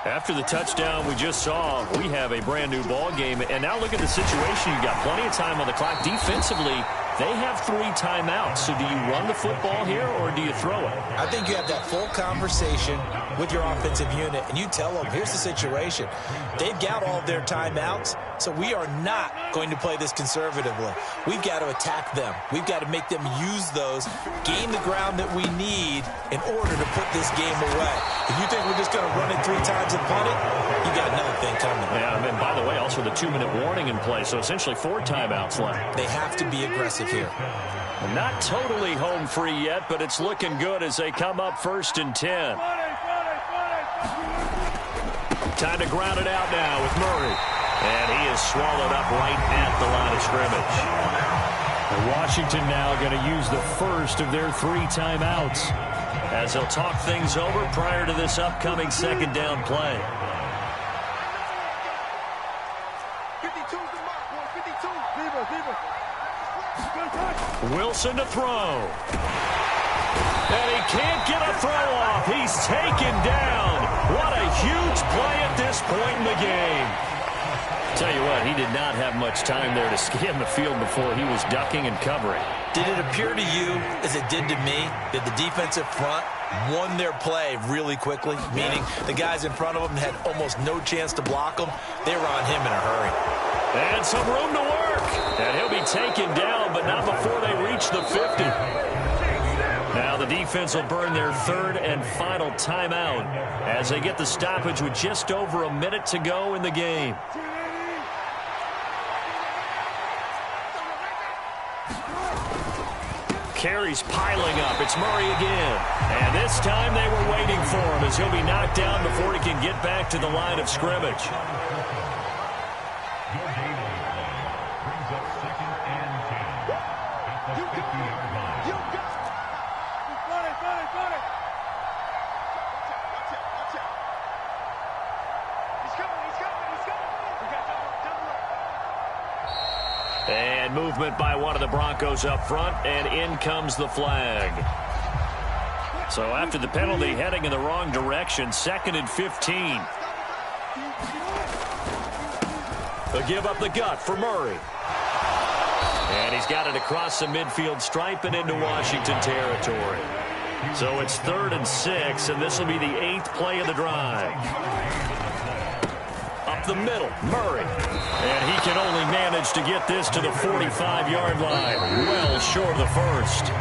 After the touchdown we just saw, we have a brand new ball game. And now look at the situation. You've got plenty of time on the clock. Defensively, they have 3 timeouts. So do you run the football here or do you throw it? I think you have that full conversation with your offensive unit, and you tell them, here's the situation. They've got all of their timeouts, so we are not going to play this conservatively. We've got to attack them. We've got to make them use those, gain the ground that we need in order to put this game away. If you think we're just going to run it 3 times and punt it, you got another thing coming. Yeah, and by the way, also the 2-minute warning in play, so essentially 4 timeouts left. They have to be aggressive here. Not totally home free yet, but it's looking good as they come up 1st and 10. Time to ground it out now with Murray. And he is swallowed up right at the line of scrimmage. And Washington now going to use the first of their 3 timeouts, as they'll talk things over prior to this upcoming 2nd down play. 52 the mark, 152. Viva. Wilson to throw. And he can't get a throw off. He's taken down. What a huge play at this point in the game. Tell you what, he did not have much time there to scan the field before he was ducking and covering. Did it appear to you, as it did to me, that the defensive front won their play really quickly? Meaning the guys in front of them had almost no chance to block them. They were on him in a hurry. And some room to work. And he'll be taken down, but not before they reach the 50. Now the defense will burn their 3rd and final timeout as they get the stoppage with just over a minute to go in the game. Carries piling up. It's Murray again. And this time they were waiting for him as he'll be knocked down before he can get back to the line of scrimmage. And movement by one of the Broncos up front, and in comes the flag. So after the penalty, heading in the wrong direction, 2nd and 15. They'll give up the gut for Murray. And he's got it across the midfield stripe and into Washington territory. So it's 3rd and 6, and this will be the 8th play of the drive. Up the middle, Murray. And he can only manage to get this to the 45-yard line. Well short of the first.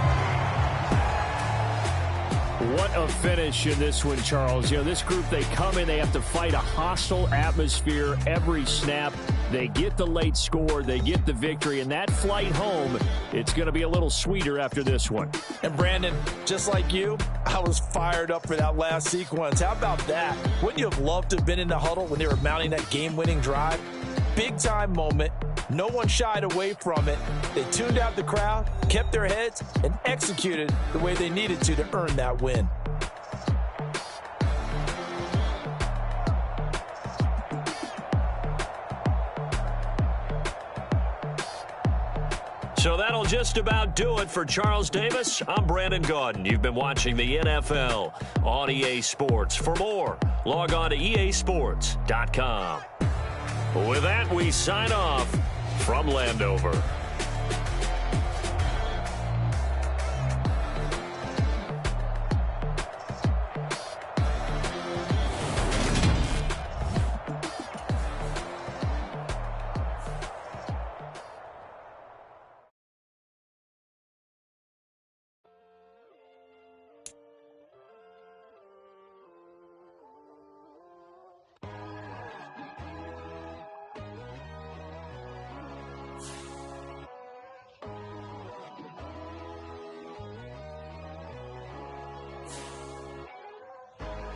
What a finish in this one, Charles. You know, this group, they come in, they have to fight a hostile atmosphere every snap. They get the late score, they get the victory, and that flight home, it's going to be a little sweeter after this one. And Brandon, just like you, I was fired up for that last sequence. How about that? Wouldn't you have loved to have been in the huddle when they were mounting that game-winning drive? Big-time moment. No one shied away from it. They tuned out the crowd, kept their heads, and executed the way they needed to earn that win. So that'll just about do it for Charles Davis. I'm Brandon Gaudin. You've been watching the NFL on EA Sports. For more, log on to easports.com. With that, we sign off from Landover.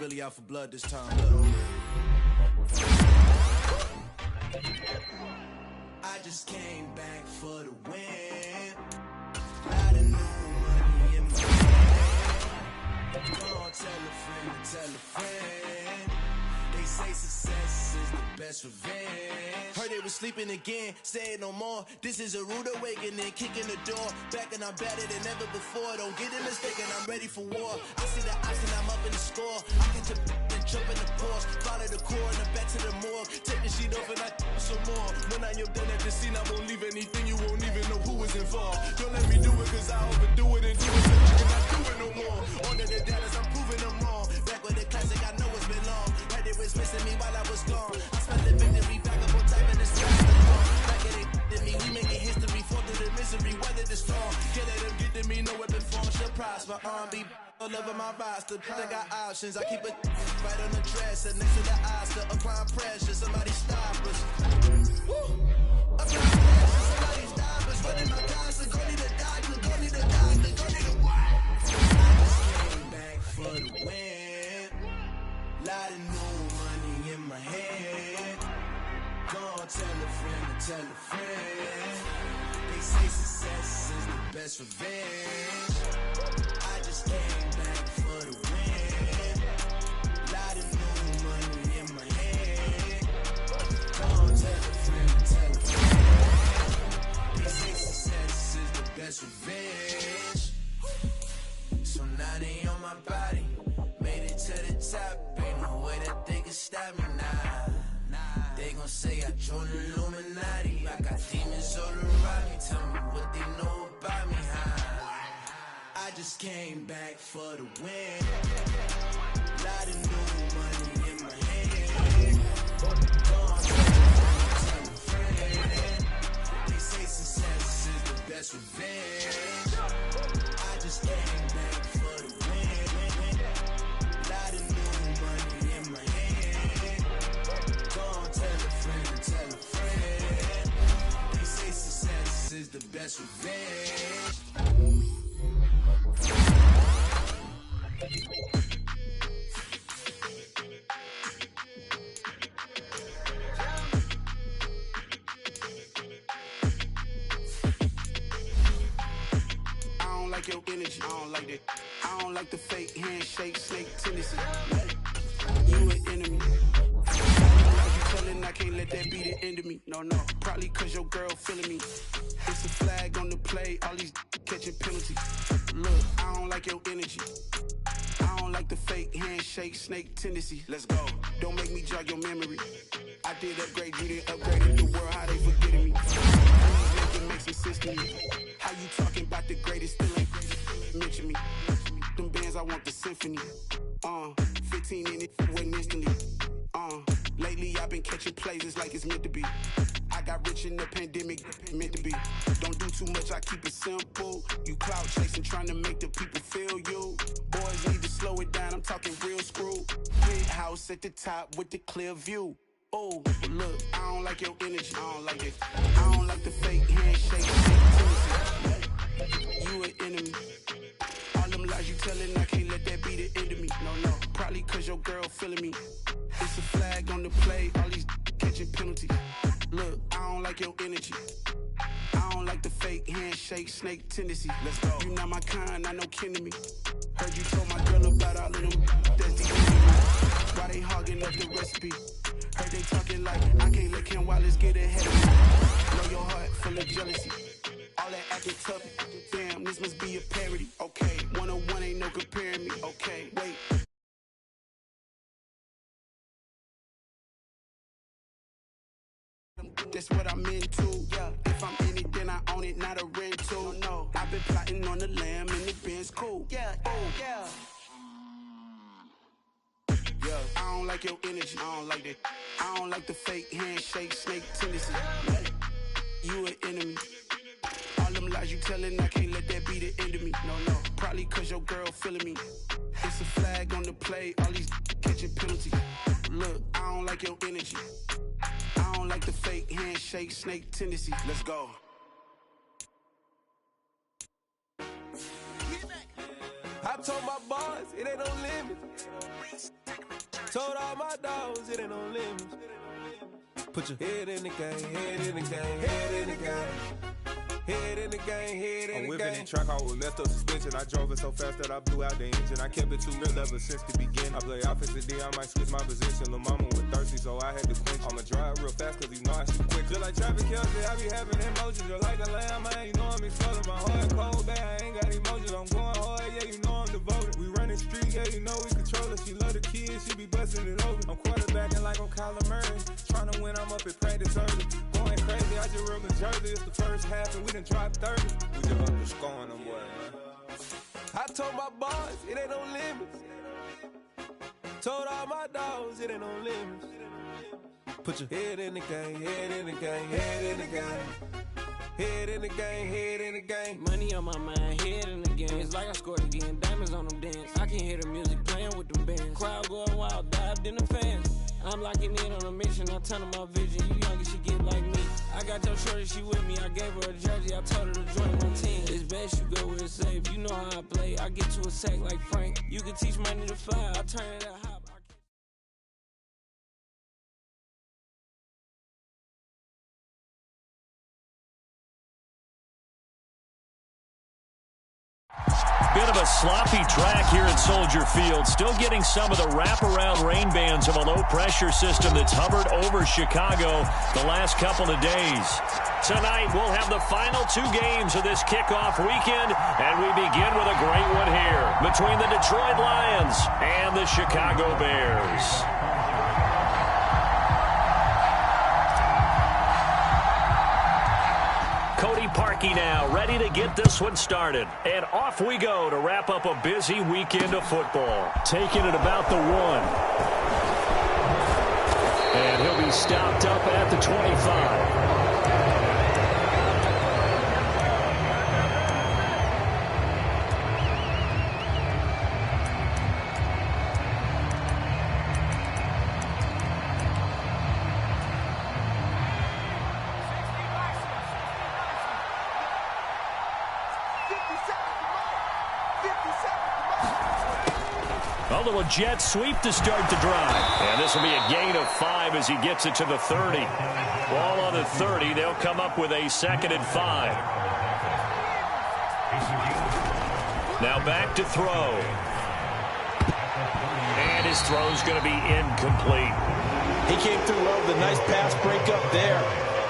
really out for blood this time. Look. I just came back for the win. Lot of new money in my hand. Go on, tell a friend to tell a friend. They say success is the best revenge. Heard they was sleeping again, say it no more. This is a rude awakening, kicking the door. Back and I'm better than ever before. Don't get it mistaken, I'm ready for war. I see the option, I'm up in the score. I get to and jump in the course. Follow the core and the back to the morgue. Take the sheet off and I some more. When I'm done at the scene, I won't leave anything. You won't even know who was involved. Don't let me do it, cause I overdo it and do it so you cannot do it no more. Under the data, I'm proving them wrong. Back with the classic, I know it's been long. Heard it was missing me while I was gone. I spent the victory back up on time and it's back at it to me, we making history. Fall through the misery, weather the storm. Can't let them get to me, no weapon form shall prosper. R&B all over my roster, I got options. I keep it right on the dresser, next to the Oscar. Applying pressure, somebody stop us. Woo! Applying pressure, somebody stop us. Running my constant, go need a doctor, go need a doctor, go need a what? I just came back for the win. Lot of new money in my hand. Go on, tell a friend to tell a friend. They say success is the best revenge. I just came back for the win. Lot of new money in my hand. Go on, tell a friend to tell a friend. They say success is the best revenge. So now they on my body. Made it to the top. Ain't no way that they can stop me now. They gon' say I joined the Illuminati. I got demons all around me. Tell me what they know about me, huh? I just came back for the win. Lot of new money in my hand. Go on, tell a friend. They say success is the best revenge. I just came back for the win. Lot of new money in my hand. Go on, tell a friend to tell a friend. They say success is the best revenge. I don't like your energy, I don't like that. I don't like the fake handshake, snake tendency. You an enemy. I can't let that be the end of me. No, probably cause your girl feeling me. It's a flag on the play, all these catching penalties. Look, I don't like your energy. I don't like the fake handshake, snake tendency. Let's go. Don't make me jog your memory. I did upgrade you, then upgraded the world, how they forgetting me. Please make it make some sense to me. How you talking about the greatest, still ain't mention me. Them bands, I want the symphony. 15 in it, went instantly. Lately I've been catching plays, it's like it's meant to be. I got rich in the pandemic, meant to be. Don't do too much, I keep it simple. You clout chasing, trying to make the people feel you. Boys need to slow it down, I'm talking real screw. Big house at the top with the clear view. Oh, look, I don't like your energy, I don't like it. I don't like the fake handshake, you an enemy. All them lies you telling, I can't let that be the end of me. No, probably cause your girl feeling me. It's a flag on the play, all these catching penalties. Look, I don't like your energy. I don't like the fake handshake, snake tendency. Let's go. You not my kind, I know kin to me. Heard you told my girl about all of them. That's the enemy. Why they hogging up the recipe? Heard they talking like I can't let Ken Wallace get ahead of me. Know your heart full of jealousy. All that acting tough, damn, this must be a parody. Okay, 101 ain't no comparing me. Okay, wait. That's what I'm into. Yeah. If I'm in it, then I own it, not a rental. No. I've been plotting on the lamb and the Benz cool. Yeah. Yeah. I don't like your energy. I don't like that. I don't like the fake handshake, snake tendency. You an enemy. All them lies you telling, I can't let that be the end of me. No, probably cause your girl feeling me. It's a flag on the play, all these catching penalties. Look, I don't like your energy. I don't like the fake handshake, snake tendency. Let's go. I told my boys, it ain't no limit. Told all my dogs, it ain't no limit. Put your head in the game, head in the game, head in the game. Head in the game, head in the game. I'm whipping in track hall with messed up suspension. I drove it so fast that I blew out the engine. I kept it too real ever since the beginning. I play offensive D, I might switch my position. Lil' mama was thirsty, so I had to quench. I'ma drive real fast, cause you know I shoot quick. Just like traffic Kelsey, I be having emotions. Just like a lamb, man, you know I'm exploding. My heart cold, bad, I ain't got emotions. I'm going hard, yeah, you know I'm devoted. We running street, yeah, you know we control it. She love the kids, she be busting it over. I'm quarterbacking like I'm Kyler Murray. Trying to win, I'm up at practice early. Going crazy, I just real the jersey. It's the first half, and we done dropped 30. We just underscoring them, boy, man. I told my boys, it ain't no limits. Told all my dogs, it ain't no limits. Put your head in the game, head in the game, head in the game. Head in the game, head in the game. Money on my mind, head in the game. It's like I scored again, diamonds on them dance. I can hear the music playing with them bands. Crowd going wild, dived in the fans. I'm locking in on a mission, I turn my vision. You young, she get like me. I got your shorty, she with me. I gave her a jersey, I told her to join my team. It's best you go where it's safe. You know how I play. I get to a sack like Frank. You can teach money to fly. I turn it up hop. Bit of a sloppy track here at Soldier Field. Still getting some of the wraparound rain bands of a low-pressure system that's hovered over Chicago the last couple of days. Tonight, we'll have the final two games of this kickoff weekend, and we begin with a great one here between the Detroit Lions and the Chicago Bears. Cody Parkey now, ready to get this one started. And off we go to wrap up a busy weekend of football. Taking it about the 1. And he'll be stopped up at the 25. A little jet sweep to start the drive. And this will be a gain of 5 as he gets it to the 30. Ball on the 30. They'll come up with a 2nd and 5. Now back to throw. And his throw's going to be incomplete. He came through well with a nice pass breakup there.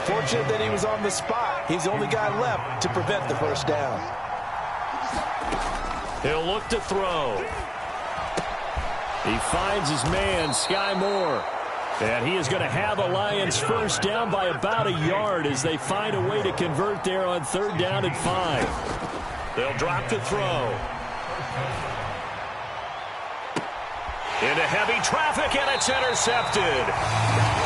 Fortunate that he was on the spot. He's the only guy left to prevent the first down. He'll look to throw. He finds his man, Sky Moore. And he is going to have a Lions first down by about a yard as they find a way to convert there on 3rd down and 5. They'll drop to throw. Into heavy traffic, and it's intercepted.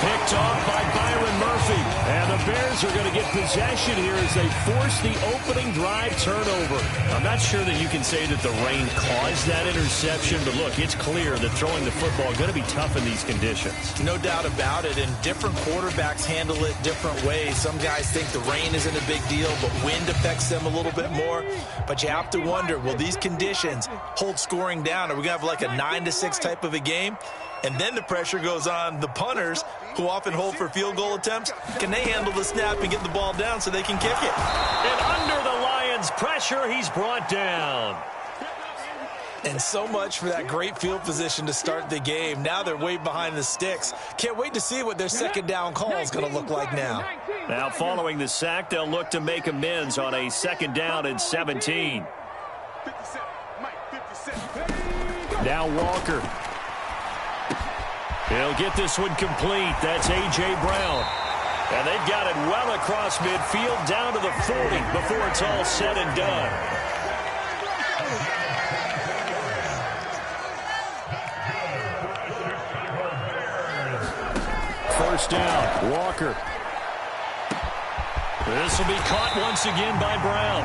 Picked off by Byron Murphy. And the Bears are going to get possession here as they force the opening drive turnover. I'm not sure that you can say that the rain caused that interception, but look, it's clear that throwing the football is going to be tough in these conditions. No doubt about it, and different quarterbacks handle it different ways. Some guys think the rain isn't a big deal, but wind affects them a little bit more. But you have to wonder, will these conditions hold scoring down? Are we going to have like a 9-6 type of a game? And then the pressure goes on the punters, who often hold for field goal attempts. Can they handle the snap and get the ball down so they can kick it? And under the Lions' pressure, he's brought down. And so much for that great field position to start the game. Now they're way behind the sticks. Can't wait to see what their 2nd down call is going to look like now. Now following the sack, they'll look to make amends on a 2nd down and 17. Now Walker. He'll get this one complete. That's A.J. Brown. And they've got it well across midfield down to the 40 before it's all said and done. First down, Walker. This will be caught once again by Brown.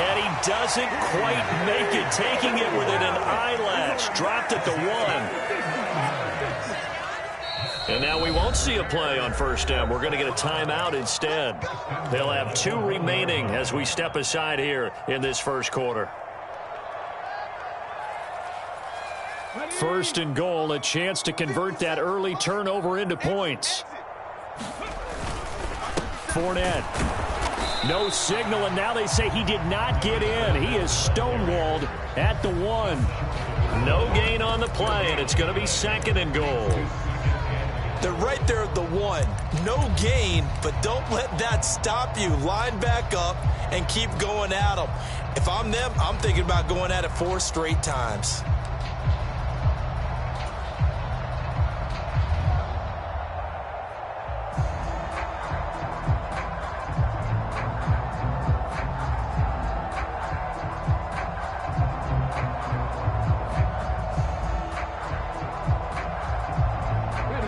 And he doesn't quite make it, taking it within an eyelash. Dropped at the 1. And now we won't see a play on first down. We're going to get a timeout instead. They'll have 2 remaining as we step aside here in this first quarter. First and goal, a chance to convert that early turnover into points. Fournette. No signal, and now they say he did not get in. He is stonewalled at the 1. No gain on the play, and it's going to be second and goal. They're right there at the 1. No gain, but don't let that stop you. Line back up and keep going at them. If I'm them, I'm thinking about going at it 4 straight times.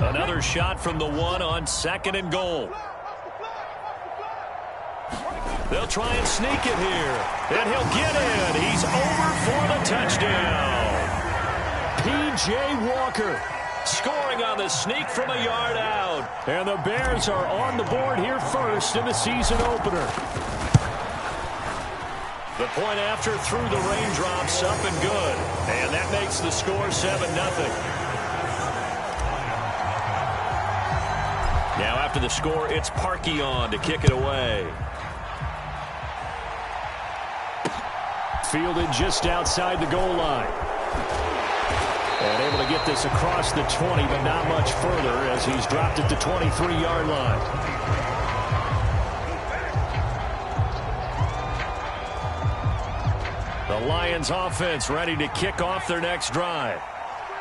Another shot from the 1 on second and goal. They'll try and sneak it here. And he'll get in. He's over for the touchdown. P.J. Walker scoring on the sneak from a yard out. And the Bears are on the board here first in the season opener. The point after through the raindrops, up and good. And that makes the score 7-0. Now after the score, it's Parkey on to kick it away. Fielded just outside the goal line. And able to get this across the 20, but not much further as he's dropped at the 23-yard line. The Lions offense ready to kick off their next drive.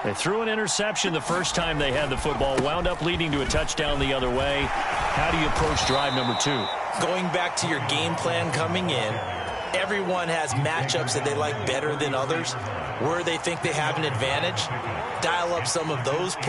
They threw an interception the first time they had the football, wound up leading to a touchdown the other way. How do you approach drive number 2? Going back to your game plan coming in, everyone has matchups that they like better than others. Where they think they have an advantage, dial up some of those plays.